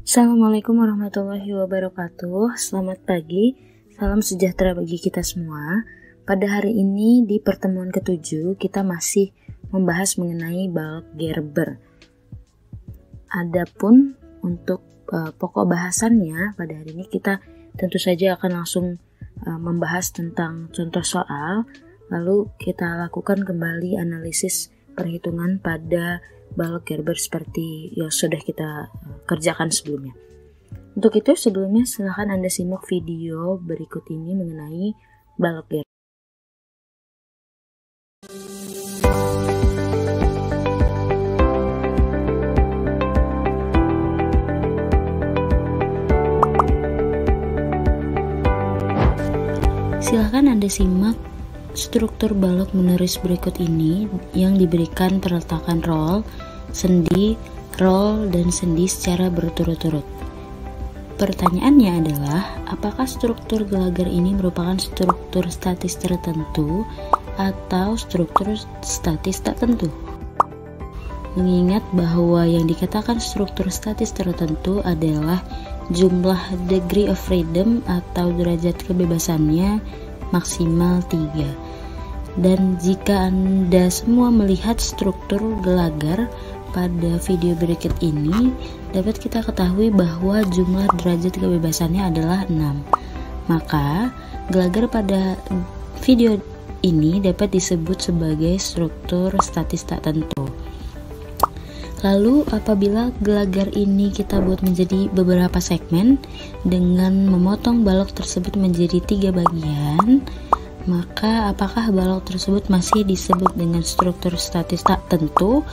Assalamualaikum warahmatullahi wabarakatuh. Selamat pagi, salam sejahtera bagi kita semua. Pada hari ini di pertemuan ke-7 kita masih membahas mengenai balok Gerber. Adapun untuk pokok bahasannya pada hari ini kita tentu saja akan langsung membahas tentang contoh soal, lalu kita lakukan kembali analisis perhitungan pada balok Gerber seperti yang sudah kita kerjakan sebelumnya. Untuk itu sebelumnya silahkan Anda simak video berikut ini mengenai balok Gerber. Silahkan Anda simak struktur balok menulis berikut ini yang diberikan perletakan roll, sendi, roll, dan sendi secara berturut-turut. Pertanyaannya adalah, apakah struktur gelagar ini merupakan struktur statis tertentu atau struktur statis tak tentu? Mengingat bahwa yang dikatakan struktur statis tertentu adalah jumlah degree of freedom atau derajat kebebasannya maksimal 3. Dan jika Anda semua melihat struktur gelagar pada video berikut ini, dapat kita ketahui bahwa jumlah derajat kebebasannya adalah 6. Maka, gelagar pada video ini dapat disebut sebagai struktur statis tak tentu. Lalu, apabila gelagar ini kita buat menjadi beberapa segmen dengan memotong balok tersebut menjadi 3 bagian, maka apakah balok tersebut masih disebut dengan struktur statis tak tentu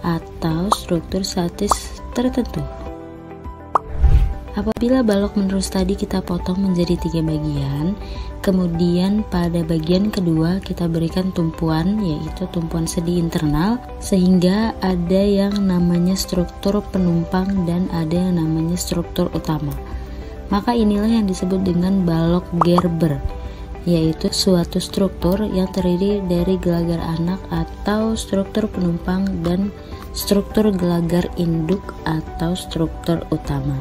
atau struktur statis tertentu? Apabila balok menerus tadi kita potong menjadi 3 bagian, kemudian pada bagian kedua kita berikan tumpuan, yaitu tumpuan sendi internal, sehingga ada yang namanya struktur penumpang dan ada yang namanya struktur utama. Maka inilah yang disebut dengan balok Gerber, yaitu suatu struktur yang terdiri dari gelagar anak atau struktur penumpang dan struktur gelagar induk atau struktur utama.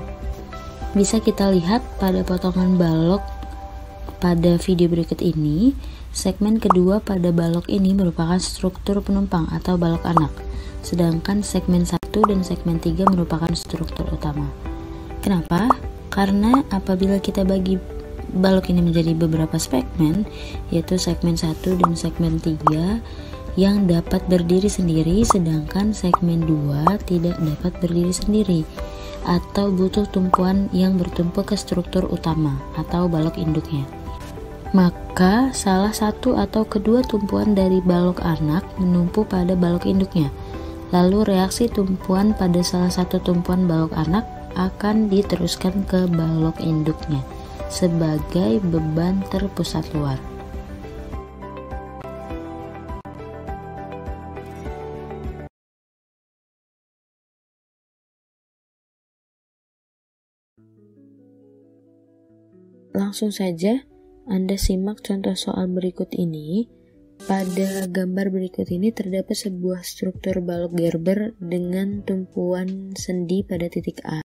Bisa kita lihat pada potongan balok pada video berikut ini, segmen kedua pada balok ini merupakan struktur penumpang atau balok anak, sedangkan segmen 1 dan segmen 3 merupakan struktur utama. Kenapa? Karena apabila kita bagi balok ini menjadi beberapa segmen, yaitu segmen 1 dan segmen 3 yang dapat berdiri sendiri, sedangkan segmen 2 tidak dapat berdiri sendiri atau butuh tumpuan yang bertumpuk ke struktur utama atau balok induknya. Maka salah satu atau kedua tumpuan dari balok anak menumpu pada balok induknya. Lalu reaksi tumpuan pada salah satu tumpuan balok anak akan diteruskan ke balok induknya sebagai beban terpusat luar. Langsung saja Anda simak contoh soal berikut ini. Pada gambar berikut ini terdapat sebuah struktur balok Gerber dengan tumpuan sendi pada titik A